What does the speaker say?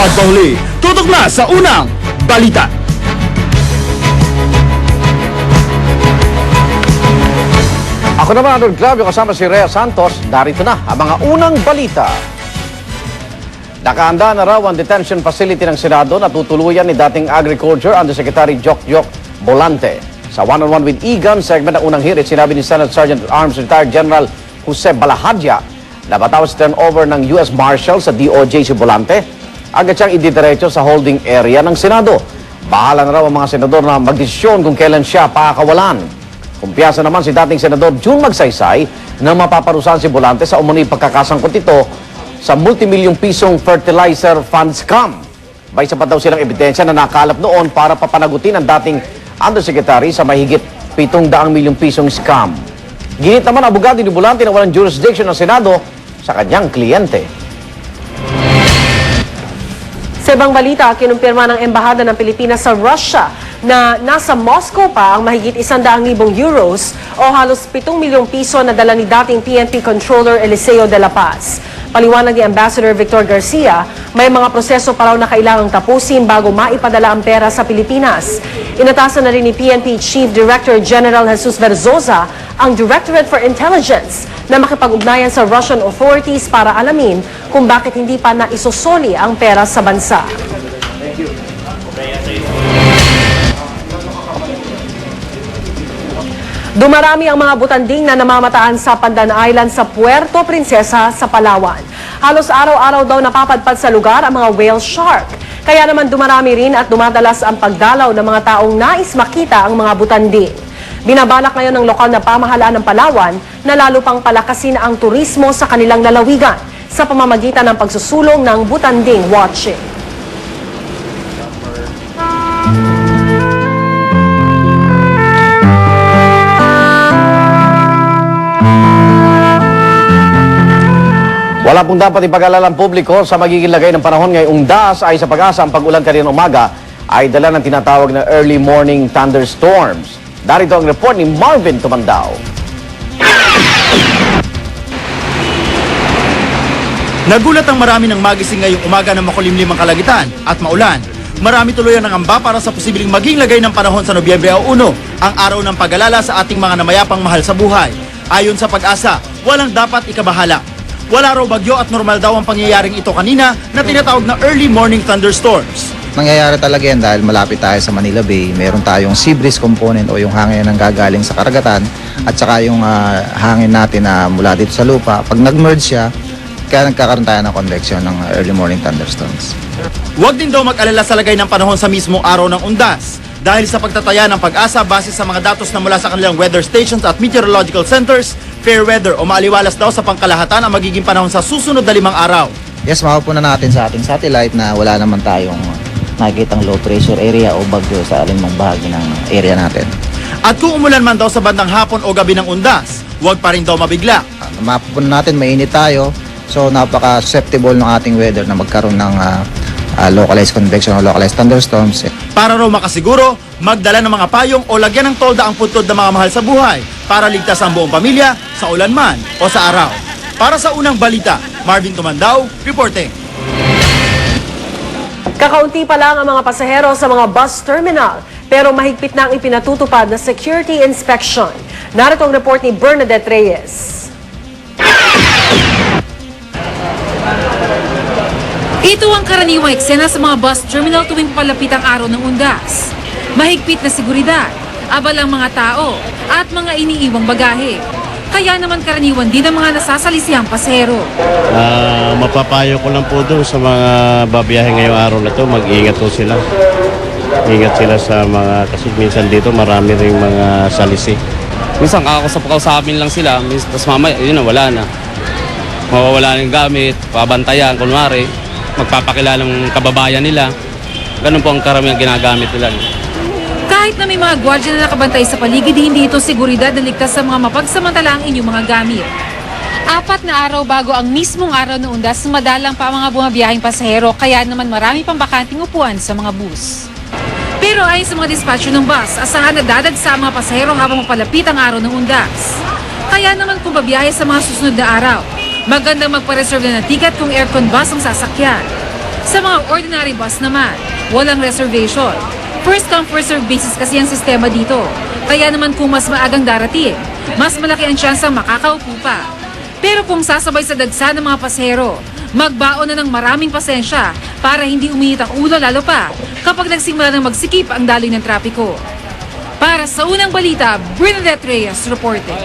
Huwag mahuli, tutok na sa unang balita. Ako naman, Arnold Clavio, kasama si Rhea Santos. Darito na ang mga unang balita. Nakahanda na raw ang detention facility ng Senado na tutuluyan ni dating Agriculture Undersecretary Jokjok Bolante. Sa one-on-one with Egan segment ng unang hirit, sinabi ni Senate Sergeant at Arms Retired General Jose Balahadja na matapos turnover ng U.S. Marshal sa DOJ si Bolante, agad siyang ididiretso sa holding area ng Senado. Bahala na raw ang mga senador na magdesisyon kung kailan siya pakakawalan. Kumpiyansa naman si dating Senador June Magsaysay na mapaparusahan si Bolante sa umano'y pagkakasangkot ito sa multimilyong pisong fertilizer fund scam. May sapat daw silang ebidensya na nakalap noon para papanagutin ang dating Undersecretary sa mahigit 700 milyong pisong scam. Ginit naman ang abogado ni Bolante na walang jurisdiction ng Senado sa kanyang kliyente. Sa ibang balita, kinumpirma ng Embahada ng Pilipinas sa Russia na nasa Moscow pa ang mahigit 100,000 euros o halos 7 milyong piso na dala ni dating PNP Controller Eliseo de la Paz. Paliwanag ni Ambassador Victor Garcia, may mga proseso pa raw na kailangang tapusin bago maipadala ang pera sa Pilipinas. Inatasan na rin ni PNP Chief Director General Jesus Verzosa ang Directorate for Intelligence na makipag-ugnayan sa Russian authorities para alamin kung bakit hindi pa naisosoli ang pera sa bansa. Dumarami ang mga butanding na namamataan sa Pandan Island sa Puerto Princesa sa Palawan. Halos araw-araw daw napapadpad sa lugar ang mga whale shark. Kaya naman dumarami rin at dumadalas ang pagdalaw ng mga taong nais makita ang mga butanding. Binabalak ngayon ng lokal na pamahalaan ng Palawan na lalo pang palakasin ang turismo sa kanilang lalawigan sa pamamagitan ng pagsusulong ng butanding watching. Wala pong dapat ipag-alala ng publiko sa magiging lagay ng panahon ngayong daas ay sa pag-asa ang pag-ulan kanina umaga ay dala ng tinatawag na early morning thunderstorms. Darito ang report ni Marvin Tumandao. Nagulat ang marami ng magising ngayong umaga na makulimlim ang kalagitan at maulan. Marami tuluyan ng amba para sa posibleng maging lagay ng panahon sa Nobyembre 1, ang araw ng pag-alala sa ating mga namayapang mahal sa buhay. Ayon sa pag-asa, walang dapat ikabahala. Wala raw bagyo at normal daw ang pangyayaring ito kanina na tinatawag na early morning thunderstorms. Nangyayari talaga yan dahil malapit tayo sa Manila Bay. Meron tayong sea breeze component o yung hangin na gagaling sa karagatan at saka yung hangin natin na mula dito sa lupa. Pag nag-merge siya, kaya nagkakaroon tayo ng convection ng early morning thunderstorms. Huwag din daw mag-alala sa lagay ng panahon sa mismong araw ng undas. Dahil sa pagtataya ng pag-asa base sa mga datos na mula sa kanilang weather stations at meteorological centers, fair weather o maaliwalas daw sa pangkalahatan ang magiging panahon sa susunod na 5 araw. Yes, makupunan natin sa ating satellite na wala naman tayong nakikitang low pressure area o bagyo sa alinmang bahagi ng area natin. At kung umulan man daw sa bandang hapon o gabi ng undas, huwag pa rin daw mabigla. Mapupunan natin, mainit tayo. So napaka-susceptible ng ating weather na magkaroon ng localized convection o localized thunderstorms. Para raw makasiguro, magdala ng mga payong o lagyan ng tolda ang puntod ng mga mahal sa buhay para ligtas ang buong pamilya sa ulan man o sa araw. Para sa unang balita, Marvin Tumandao, reporting. Kakaunti pa lang ang mga pasahero sa mga bus terminal pero mahigpit na ang ipinatutupad na security inspection. Narito ang report ni Bernadette Reyes. Ito ang karaniwang eksena sa mga bus terminal tuwing palapit ang araw ng undas. Mahigpit na seguridad, abalang mga tao, at mga iniiwang bagahe. Kaya naman karaniwan din ang mga nasasalisihang pasahero. Mapapayo ko lang po doon sa mga babiyahe ngayong araw na to, mag-ingat po sila. Ingat sila sa mga, kasi minsan dito marami ring mga salisi. Minsan kakausap-kausapin lang sila, tapos mamaya, yun na, wala na. Mawawala ng gamit, pabantayan, kunwari, magpapakilala ng kababayan nila. Ganun po ang karamihan ginagamit nila. Kahit na may mga gwardiya na nakabantay sa paligid, hindi ito seguridad na ligtas sa mga mapagsamantala ang inyong mga gamit. 4 na araw bago ang mismong araw ng undas, madalang pa ang mga bumabiyahing pasahero, kaya naman marami pang bakanting upuan sa mga bus. Pero ayon sa mga dispatcher ng bus, asahan na dadagsa ang mga pasahero habang mapalapit ang araw ng undas. Kaya naman kung babiyahe sa mga susunod na araw, magandang magpa-reserve na ng ticket kung aircon bus ang sasakyan. Sa mga ordinary bus naman, walang reservation. First come, first serve basis kasi ang sistema dito. Kaya naman kung mas maagang darating, mas malaki ang tsansang makakaupo pa. Pero kung sasabay sa dagsa ng mga pasahero, magbaon na ng maraming pasensya para hindi uminit ang ulo lalo pa kapag nagsimula ng magsikip ang daloy ng trapiko. Para sa unang balita, Bernadette Reyes reporting.